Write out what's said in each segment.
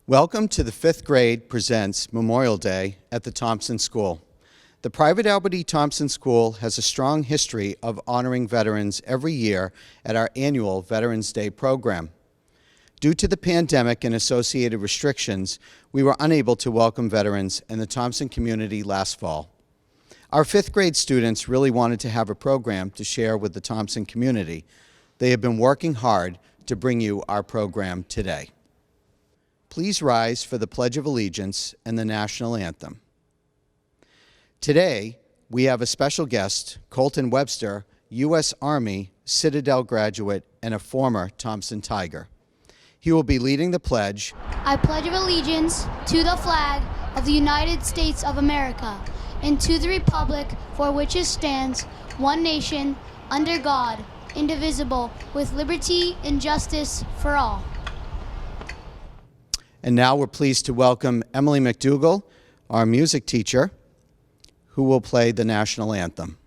Welcome to the 5th grade presents Memorial Day at the Thomson School. The private Albert E. Thomson School has a strong history of honoring veterans every year at our annual Veterans Day program. Due to the pandemic and associated restrictions, we were unable to welcome veterans in the Thomson community last fall. Our 5th grade students really wanted to have a program to share with the Thomson community. They have been working hard to bring you our program today. Please rise for the Pledge of Allegiance and the National Anthem. Today, we have a special guest, Colton Webster, U.S. Army Citadel graduate and a former Thomson Tiger. He will be leading the pledge. I pledge allegiance to the flag of the United States of America and to the republic for which it stands, one nation, under God, indivisible, with liberty and justice for all. And now we're pleased to welcome Emily McDougall, our music teacher, who will play the national anthem.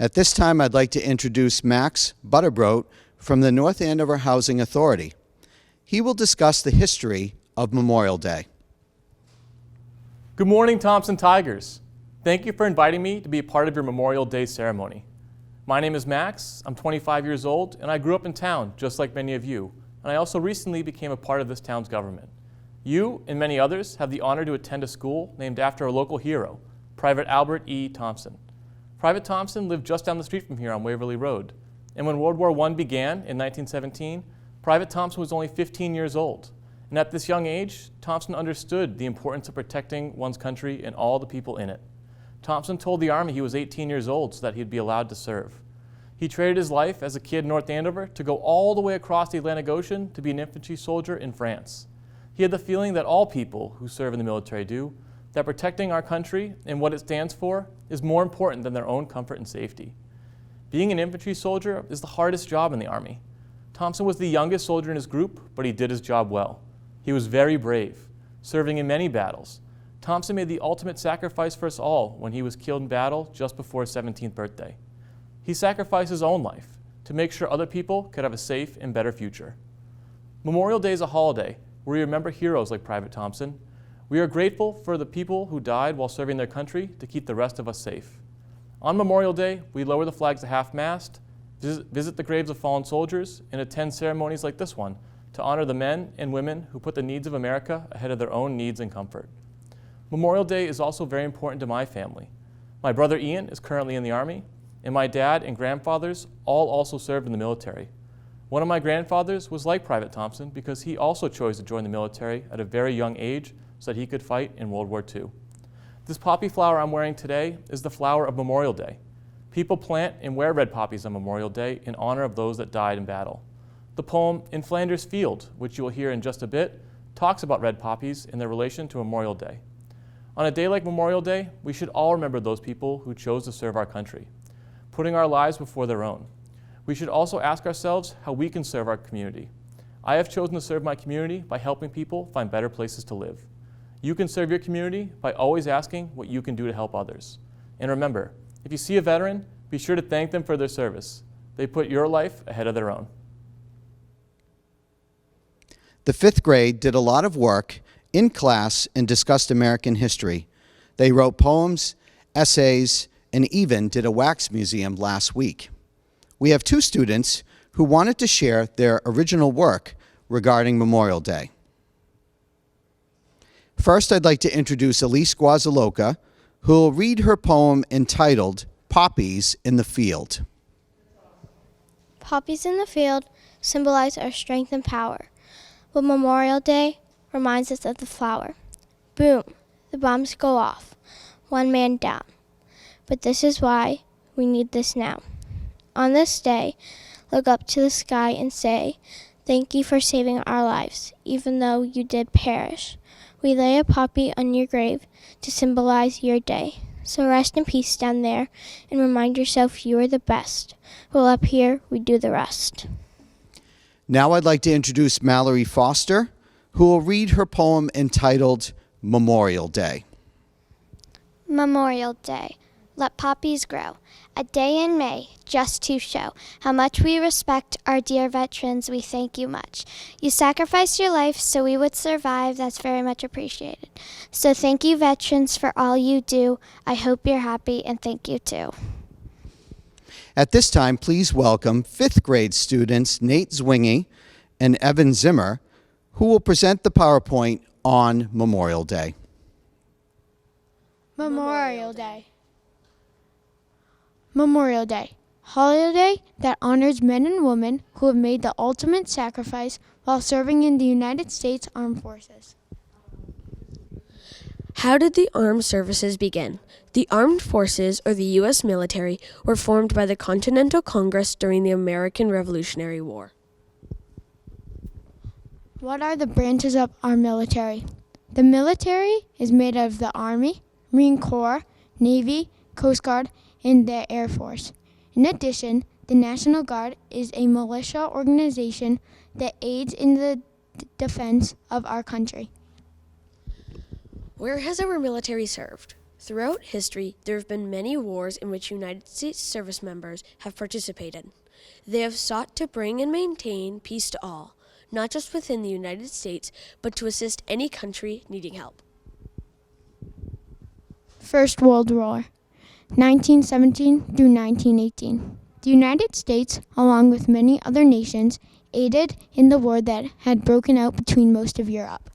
At this time, I'd like to introduce Max Butterbrodt from the North Andover Housing Authority. He will discuss the history of Memorial Day. Good morning, Thomson Tigers. Thank you for inviting me to be a part of your Memorial Day ceremony. My name is Max, I'm 25 years old, and I grew up in town, just like many of you, and I also recently became a part of this town's government. You and many others have the honor to attend a school named after a local hero, Private Albert E. Thomson. Private Thomson lived just down the street from here on Waverly Road. And when World War I began in 1917, Private Thomson was only 15 years old. And at this young age, Thomson understood the importance of protecting one's country and all the people in it. Thomson told the Army he was 18 years old so that he'd be allowed to serve. He traded his life as a kid in North Andover to go all the way across the Atlantic Ocean to be an infantry soldier in France. He had the feeling that all people who serve in the military do, that protecting our country and what it stands for is more important than their own comfort and safety. Being an infantry soldier is the hardest job in the Army. Thomson was the youngest soldier in his group, but he did his job well. He was very brave, serving in many battles. Thomson made the ultimate sacrifice for us all when he was killed in battle just before his 17th birthday. He sacrificed his own life to make sure other people could have a safe and better future. Memorial Day is a holiday where we remember heroes like Private Thomson. We are grateful for the people who died while serving their country to keep the rest of us safe. On Memorial Day, we lower the flags to half-mast, visit the graves of fallen soldiers, and attend ceremonies like this one to honor the men and women who put the needs of America ahead of their own needs and comfort. Memorial Day is also very important to my family. My brother Ian is currently in the Army, and my dad and grandfathers all also served in the military. One of my grandfathers was like Private Thomson because he also chose to join the military at a very young age so that he could fight in World War II. This poppy flower I'm wearing today is the flower of Memorial Day. People plant and wear red poppies on Memorial Day in honor of those that died in battle. The poem In Flanders Field, which you will hear in just a bit, talks about red poppies in their relation to Memorial Day. On a day like Memorial Day, we should all remember those people who chose to serve our country, putting our lives before their own. We should also ask ourselves how we can serve our community. I have chosen to serve my community by helping people find better places to live. You can serve your community by always asking what you can do to help others. And remember, if you see a veteran, be sure to thank them for their service. They put your life ahead of their own. The fifth grade did a lot of work in class and discussed American history. They wrote poems, essays, and even did a wax museum last week. We have two students who wanted to share their original work regarding Memorial Day. First, I'd like to introduce Elise Guazaloca, who will read her poem entitled Poppies in the Field. Poppies in the field symbolize our strength and power, but Memorial Day reminds us of the flower. Boom, the bombs go off, one man down. But this is why we need this now. On this day, look up to the sky and say, thank you for saving our lives, even though you did perish. We lay a poppy on your grave to symbolize your day. So rest in peace down there and remind yourself you are the best. Well, up here, we do the rest. Now I'd like to introduce Mallory Foster, who will read her poem entitled Memorial Day. Memorial Day. Let poppies grow. A day in May, just to show how much we respect our dear veterans. We thank you much. You sacrificed your life so we would survive. That's very much appreciated. So thank you, veterans, for all you do. I hope you're happy, and thank you too. At this time, please welcome fifth grade students Nate Zwingy and Evan Zimmer, who will present the PowerPoint on Memorial Day. Memorial Day. Memorial Day, holiday that honors men and women who have made the ultimate sacrifice while serving in the United States Armed Forces. How did the armed services begin? The armed forces, or the U.S. military, were formed by the Continental Congress during the American Revolutionary War. What are the branches of our military? The military is made of the Army, Marine Corps, Navy, Coast Guard, and the Air Force. In addition, the National Guard is a militia organization that aids in the defense of our country. Where has our military served? Throughout history, there have been many wars in which United States service members have participated. They have sought to bring and maintain peace to all, not just within the United States, but to assist any country needing help. First World War, 1917 through 1918. The United States, along with many other nations, aided in the war that had broken out between most of Europe.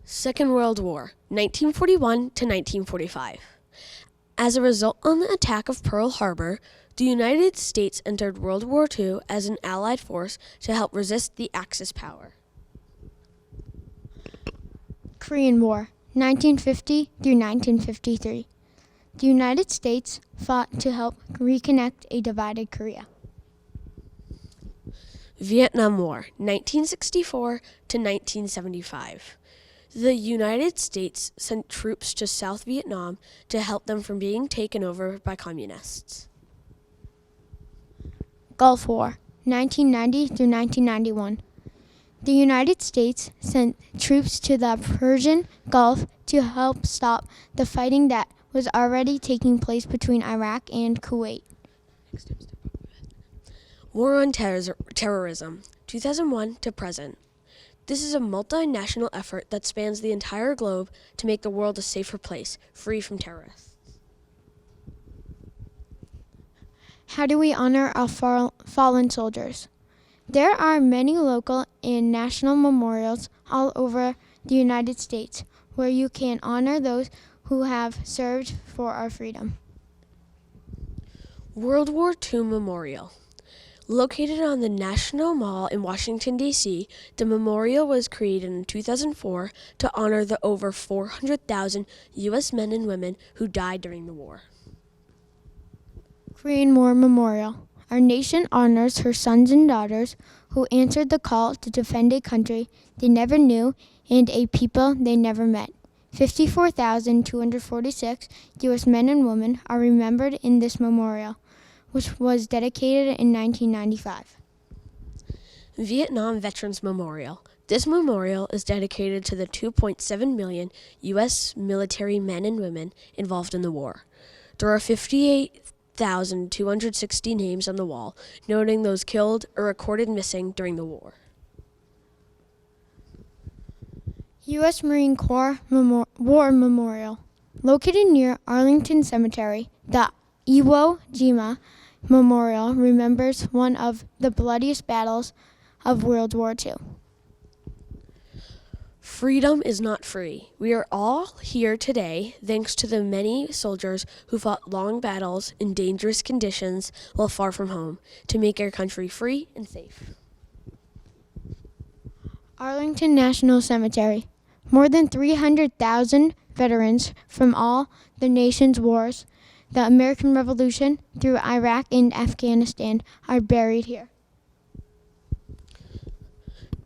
Second World War, 1941 to 1945. As a result of the attack of Pearl Harbor, the United States entered World War II as an Allied force to help resist the Axis power. Korean War, 1950 through 1953. The United States fought to help reconnect a divided Korea. Vietnam War, 1964 to 1975. The United States sent troops to South Vietnam to help them from being taken over by communists. Gulf War, 1990 through 1991. The United States sent troops to the Persian Gulf to help stop the fighting that was already taking place between Iraq and Kuwait. War on Terrorism, 2001 to present. This is a multinational effort that spans the entire globe to make the world a safer place, free from terrorists. How do we honor our fallen soldiers? There are many local and national memorials all over the United States where you can honor those who have served for our freedom. World War II Memorial. Located on the National Mall in Washington, D.C., the memorial was created in 2004 to honor the over 400,000 U.S. men and women who died during the war. Korean War Memorial. Our nation honors her sons and daughters who answered the call to defend a country they never knew and a people they never met. 54,246 U.S. men and women are remembered in this memorial, which was dedicated in 1995. Vietnam Veterans Memorial. This memorial is dedicated to the 2.7 million U.S. military men and women involved in the war. There are 58,260 names on the wall, noting those killed or recorded missing during the war. U.S. Marine Corps War Memorial. Located near Arlington Cemetery, the Iwo Jima Memorial remembers one of the bloodiest battles of World War II. Freedom is not free. We are all here today thanks to the many soldiers who fought long battles in dangerous conditions while far from home to make our country free and safe. Arlington National Cemetery. More than 300,000 veterans from all the nation's wars, the American Revolution through Iraq and Afghanistan, are buried here.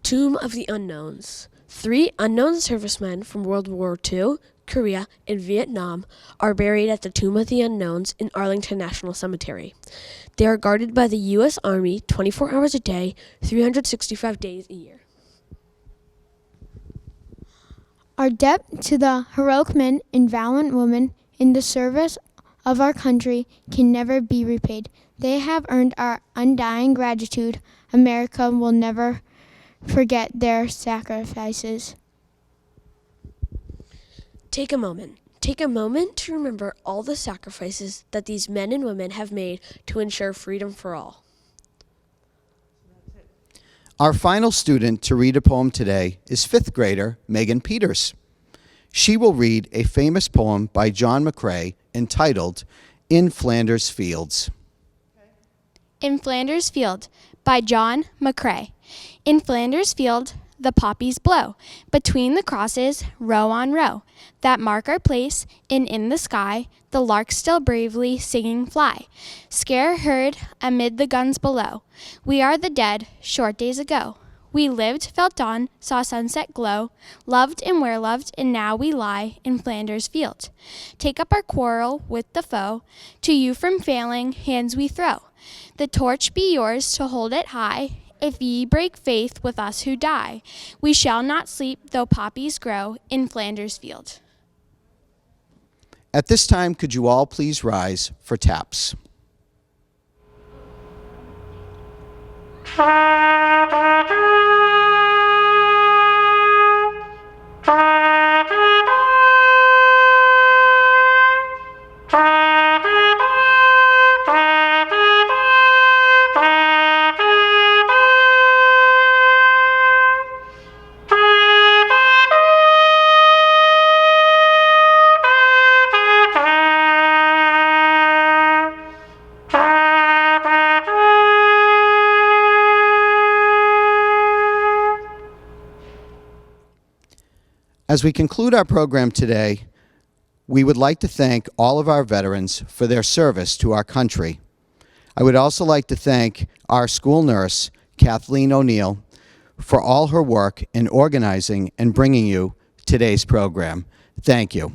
Tomb of the Unknowns. 3 unknown servicemen from World War II, Korea, and Vietnam are buried at the Tomb of the Unknowns in Arlington National Cemetery. They are guarded by the U.S. Army 24 hours a day, 365 days a year. Our debt to the heroic men and valiant women in the service of our country can never be repaid. They have earned our undying gratitude. America will never forget their sacrifices. Take a moment. Take a moment to remember all the sacrifices that these men and women have made to ensure freedom for all. Our final student to read a poem today is 5th grader Megan Peters. She will read a famous poem by John McCrae entitled In Flanders Fields. In Flanders Field by John McCrae. In Flanders Field, the poppies blow, between the crosses, row on row, that mark our place, and in the sky, the larks still bravely singing fly, scare heard amid the guns below. We are the dead, short days ago. We lived, felt dawn, saw sunset glow, loved and were loved, and now we lie in Flanders Field. Take up our quarrel with the foe, to you from failing hands we throw. The torch be yours to hold it high. If ye break faith with us who die, we shall not sleep though poppies grow in Flanders Field. At this time, could you all please rise for taps? As we conclude our program today, we would like to thank all of our veterans for their service to our country. I would also like to thank our school nurse, Kathleen O'Neill, for all her work in organizing and bringing you today's program. Thank you.